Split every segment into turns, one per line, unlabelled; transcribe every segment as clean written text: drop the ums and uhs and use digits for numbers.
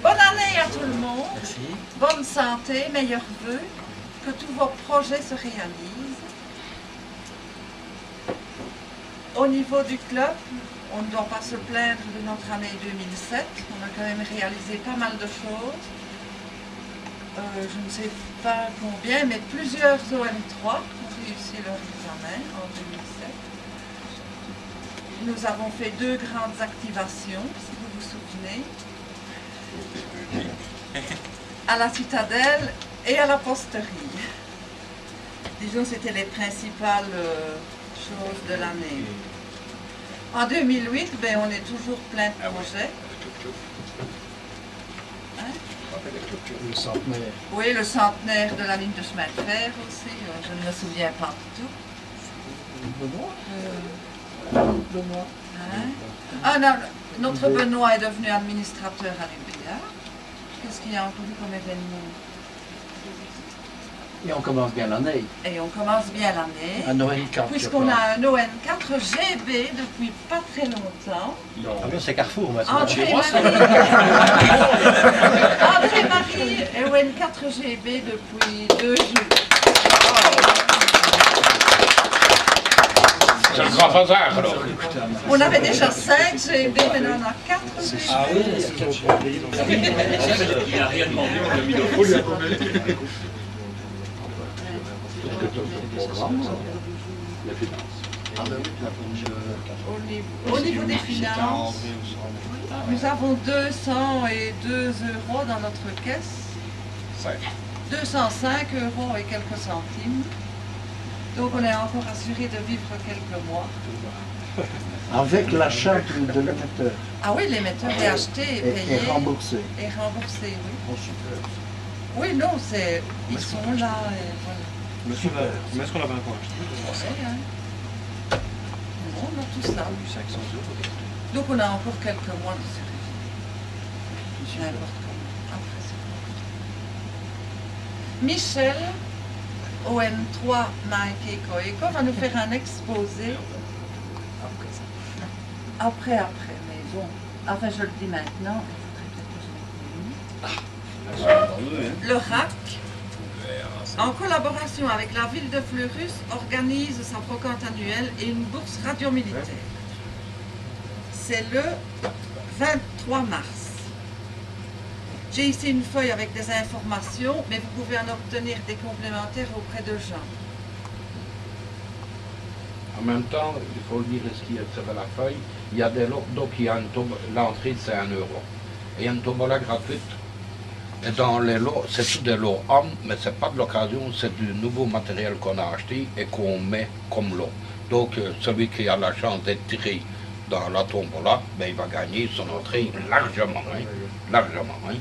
Bonne année à tout le monde.
Merci.
Bonne santé, meilleurs vœux. Que tous vos projets se réalisent. Au niveau du club, on ne doit pas se plaindre de notre année 2007. On a quand même réalisé pas mal de choses. Je ne sais pas combien, mais plusieurs OM3 ont réussi leur examen en 2007. Nous avons fait 2 grandes activations, si vous vous souvenez, à la citadelle et à la posterie. Disons, c'était les principales choses de l'année. En 2008, ben, on est toujours plein de projets. Hein?
Le centenaire.
Oui, le centenaire de la ligne de chemin de fer aussi, je ne me souviens pas du tout.
Benoît.
Hein? Ah non, notre Benoît est devenu administrateur à l'UBA. Qu'est-ce qu'il y a encore eu comme événement?
Et on commence bien l'année.
Et on commence bien l'année.
Un ON4.
Puisqu'on a un ON4 GB depuis pas très longtemps.
C'est Carrefour maintenant.
André-Marie est ON4 GB depuis 2 jours.
C'est un grand hasard alors.
On avait déjà 5 GB, maintenant on a 4 GB.
Ah oui,
Il n'a rien demandé, on l'a mis dans
Au niveau des finances, nous avons 202 € dans notre caisse. 205 € et quelques centimes. Donc on est encore assuré de vivre quelques mois.
Avec l'achat de l'émetteur.
Ah oui, l'émetteur est acheté et payé.
Et remboursé.
Et remboursé, oui.
Oh, super.
Oui, non, c'est... Ils sont là et voilà.
Mais est-ce qu'on avait encore acheté?
Hein. Non, on a tout ça.
500 €.
Donc on a encore quelques mois de survie. N'importe comment. Après, c'est bon. Michel, OM3 Nike Coeco, va nous faire un exposé. Après, mais bon. Enfin, je le dis maintenant. Le RAC, en collaboration avec la ville de Fleurus, organise sa brocante annuelle et une bourse radio-militaire. C'est le 23 mars. J'ai ici une feuille avec des informations, mais vous pouvez en obtenir des complémentaires auprès de Jean.
En même temps, il faut le dire ce qu'il y a sur la feuille, il y a des lots, donc il y a l'entrée c'est 1 €. Et il y a une tombola gratuite. Et dans les lots, c'est tous des lots hommes, mais ce n'est pas de l'occasion, c'est du nouveau matériel qu'on a acheté et qu'on met comme lot. Donc celui qui a la chance d'être tiré dans la tombola, ben, il va gagner son entrée largement. Hein, largement. Hein.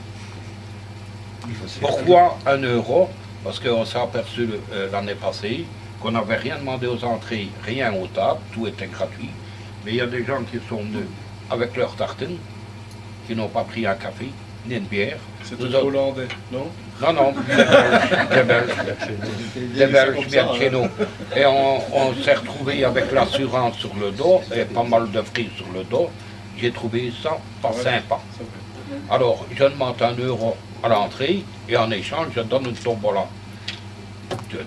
Pourquoi 1 €? Parce qu'on s'est aperçu l'année passée qu'on n'avait rien demandé aux entrées, rien aux tables, tout était gratuit. Mais il y a des gens qui sont venus avec leur tartine, qui n'ont pas pris un café, ni une bière.
C'est tout hollandais, non?
Non, des Belges viennent chez nous. Et on s'est retrouvé avec l'assurance sur le dos et pas mal de frites sur le dos. J'ai trouvé ça pas sympa. Alors, je demande 1 € à l'entrée et en échange, je donne une tombola.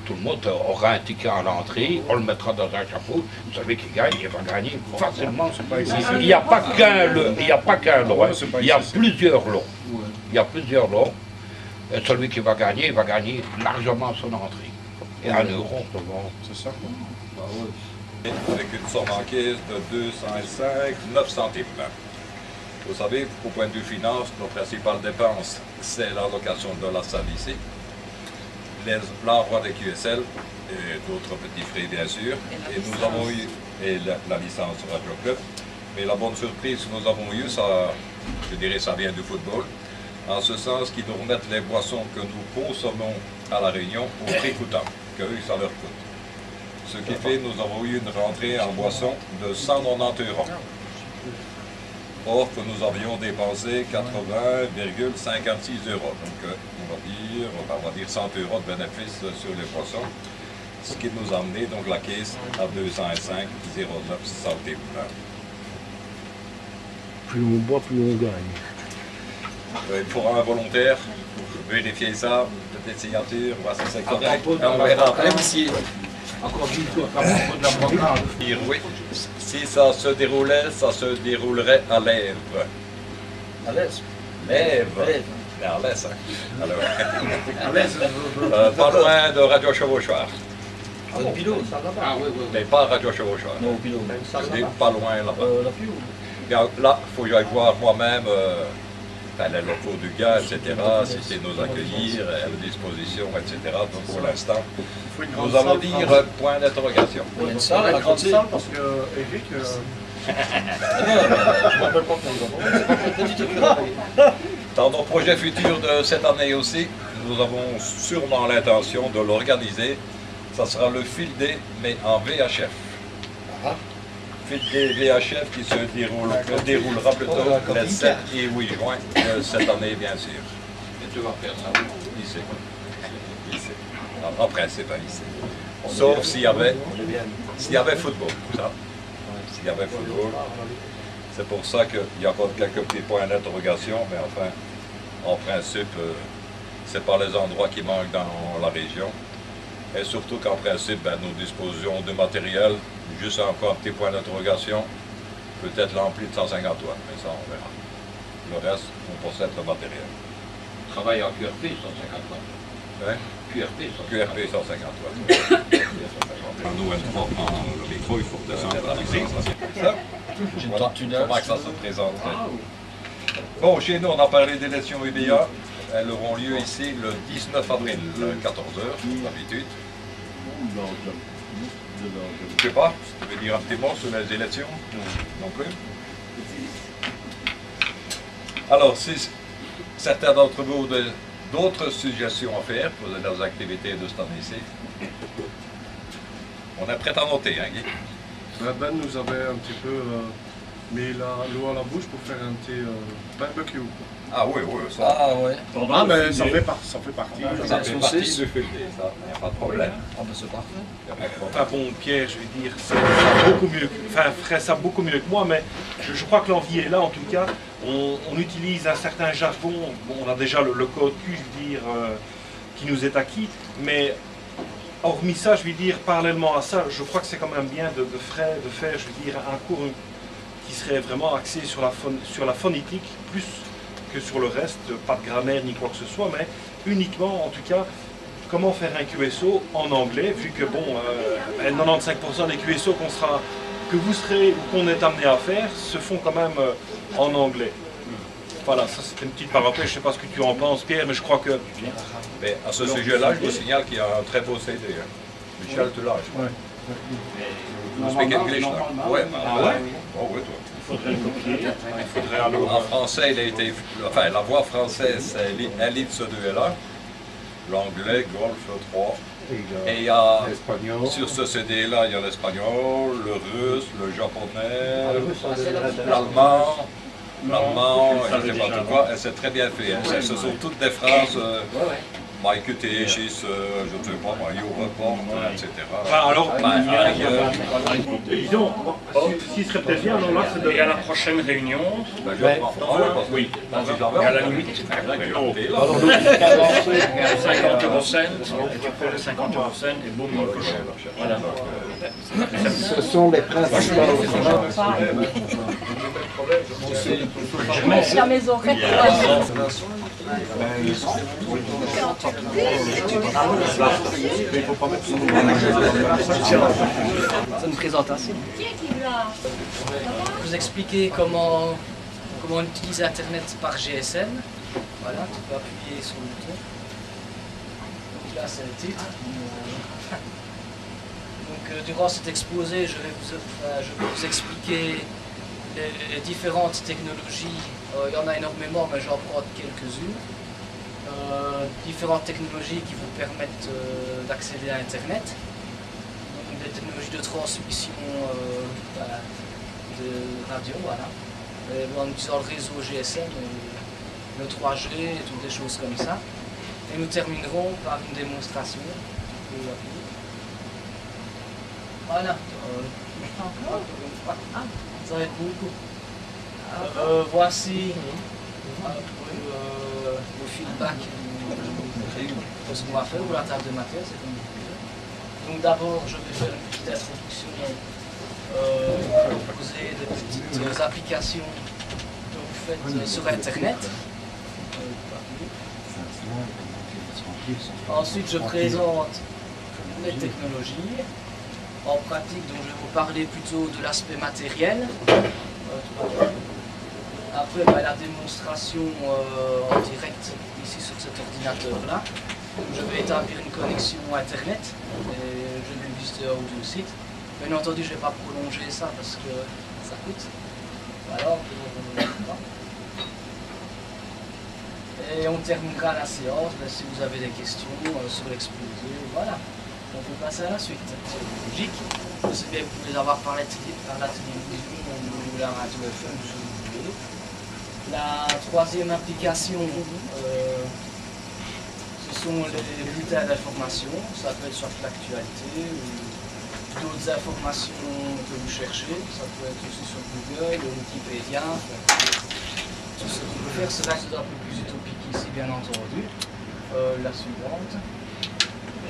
Tout le monde aura un ticket à l'entrée, on le mettra dans un chapeau. Celui qui gagne, il va gagner facilement. Il n'y a pas qu'un lot, il y a plusieurs lots. Il y a plusieurs lots. Et celui qui va gagner largement son entrée. Et 1 €.
C'est ça, quoi.
Avec une somme en caisse de 205,9 centimes. Vous savez, au point de vue finance, nos principales dépenses, c'est la location de la salle ici, l'envoi des QSL et d'autres petits frais bien sûr. Et nous avons eu la licence Radio Club. Mais la bonne surprise que nous avons eue, ça, je dirais, ça vient du football. En ce sens qu'ils nous remettent les boissons que nous consommons à la Réunion au prix coûtant, que eux, ça leur coûte. Ce qui fait que nous avons eu une rentrée en boissons de 190 €. Or que nous avions dépensé 80,56 €. Donc on va dire 100 € de bénéfices sur les boissons. ce qui nous a amené donc la caisse à 205 09 61.
Plus on boit, plus on gagne.
Il faudra un volontaire pour vérifier ça, peut-être signature, voir si c'est correct. On verra après.
Encore une fois, à propos de la brocade.
Oui, si ça se déroulait, ça se déroulerait à Lèvres.
À l'aise.
Lèvres.
Lèvres.
À l'aise, hein. Alors, pas loin de Radio Chevauchoir.
Au pilote.
Ah oui, oui.
Mais pas Radio Chevauchoir.
Non, au pilote.
Je dis pas loin là-bas.
La plus haut.
Bien, là, il faut que j'aille voir moi-même les locaux du gars, etc., si c'est nous accueillir, à la disposition, etc. Donc pour l'instant, nous allons dire point d'interrogation.
Il y a une salle, la grande salle, parce que Eric. Je ne m'appelle pas
Dans nos projets futurs de cette année aussi, nous avons sûrement l'intention de l'organiser. Ça sera le Field Day, mais en VHF. Field Day VHF qui se déroulera plutôt les 7 et 8 juin de cette année, bien sûr.
Et tu vas faire ça
Ici. Ici. En principe, ici. Sauf s'il y avait football, ça. S'il y avait football. C'est pour ça qu'il y a encore quelques petits points d'interrogation, mais enfin, en principe, c'est pas les endroits qui manquent dans la région. Et surtout qu'en principe, nous disposions de matériel, juste encore un petit point d'interrogation, peut-être l'ampli de 150 watts, mais ça on verra. Le reste, on possède le matériel.
Travaille en QRP 150 watts.
Hein?
QRP 150
QRP 150 watts. Nous, elle prend le micro, il faut descendre la musique. Ça, voilà comment que ça se présente. Bon, chez nous, on a parlé d'élections UBA. Elles auront lieu ici le 19 avril, 14h, d'habitude. Je sais pas, tu veux dire un petit mot sur les élections? Non plus. Alors, si certains d'entre vous ont d'autres suggestions à faire pour les activités de cette année-ci, on est prêt à noter, hein, Guy?
Ben nous avait un petit peu mis l'eau à la bouche pour faire un petit barbecue.
Ah oui, oui, ça.
Ah ouais.
Ah mais ça fait partie.
Ça fait partie du Field Day, ça, il n'y a pas de problème.
Ah ben c'est parfait.
Y a pas de problème.
Enfin bon, Pierre, je vais dire, ferait ça beaucoup mieux que moi, mais je crois que l'envie est là en tout cas. On utilise un certain jargon, bon, on a déjà le code Q, je veux dire, qui nous est acquis, mais hormis ça, je veux dire, parallèlement à ça, je crois que c'est quand même bien de faire, je veux dire, un cours qui serait vraiment axé sur la phonétique, plus que sur le reste, pas de grammaire ni quoi que ce soit, mais uniquement, en tout cas, comment faire un QSO en anglais, vu que, bon, 95% des QSO que vous serez ou qu'on est amené à faire se font quand même en anglais. Voilà, ça c'était une petite parenthèse, je ne sais pas ce que tu en penses, Pierre, mais je crois que...
Mais à ce sujet-là, je vous signale qu'il y a un très beau CD. Hein. Michel, tu l'as, je crois. Vous speak English, là? Ouais, oh, oui, toi.
Il faudrait alors...
En français, il a été... Enfin, la voix française, elle lit ce duel-là. L'anglais, Golf 3. Et il y a... Sur ce CD-là, il y a l'espagnol, le russe, le japonais, l'allemand... je ne sais pas quoi, et c'est très bien fait. Hein. Ce sont toutes des phrases... Mike Téchis, je ne sais pas, moi, Europort, etc.
Alors, dis donc, ce qui serait peut-être bien, alors là, c'est de...
Et à la prochaine réunion,
oui,
à la limite, 50 € cent, et tu prends les 50 € cent et boum, on le coche. Voilà.
Ce sont les principaux.
Je mets la maison
C'est une présentation. Vous expliquer comment on utilise Internet par GSM. Voilà, tu peux appuyer sur le bouton. Donc là, c'est le titre. Donc durant cet exposé, je vais vous expliquer les différentes technologies. Il y en a énormément, mais j'en prends quelques-unes. Différentes technologies qui vous permettent d'accéder à Internet. Donc, des technologies de transmission de radio, voilà. En utilisant le réseau GSM, le 3G, et toutes des choses comme ça. Et nous terminerons par une démonstration. Voilà. Ça va être beaucoup. Voici le feedback de ce qu'on va faire, ou la table de matière, c'est comme vous voulez. Donc d'abord, je vais faire une petite introduction, proposer des petites applications que vous faites sur Internet. Ensuite, je présente les technologies. En pratique, donc, je vais vous parler plutôt de l'aspect matériel. Après, la démonstration en direct ici sur cet ordinateur-là. Je vais établir une connexion Internet et je vais visiter un ou deux sites. Bien entendu, je ne vais pas prolonger ça parce que ça coûte. Voilà, et on terminera la séance si vous avez des questions sur l'exposé. Voilà, on peut passer à la suite. C'est logique. Je sais bien que vous pouvez les avoir par la télévision ou la radio FM, si vous voulez. La troisième application, ce sont les bulletins d'information. Ça peut être sur l'actualité ou d'autres informations que vous cherchez. Ça peut être aussi sur Google, Wikipédia. Tout ce qu'on peut faire, c'est un peu plus utopique ici, bien entendu. La suivante.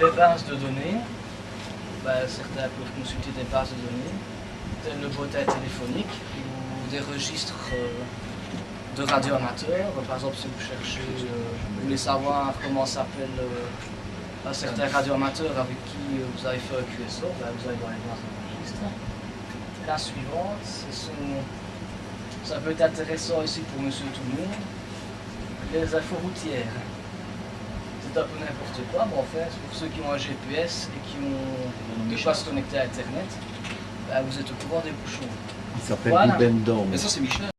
Les bases de données. Certains peuvent consulter des bases de données, telles le bottin téléphonique ou des registres de radioamateurs. Par exemple, si vous cherchez, vous voulez savoir comment s'appelle un certain radioamateur avec qui vous avez fait un QSO, vous allez voir les bases de registre. La suivante, ça peut être intéressant ici pour monsieur tout le monde, les infos routières. C'est un peu n'importe quoi, mais en fait, pour ceux qui ont un GPS et qui ne peuvent pas se connecter à Internet, vous êtes au courant des bouchons.
Il s'appelle Bibendum.
Mais ça, c'est Michelin.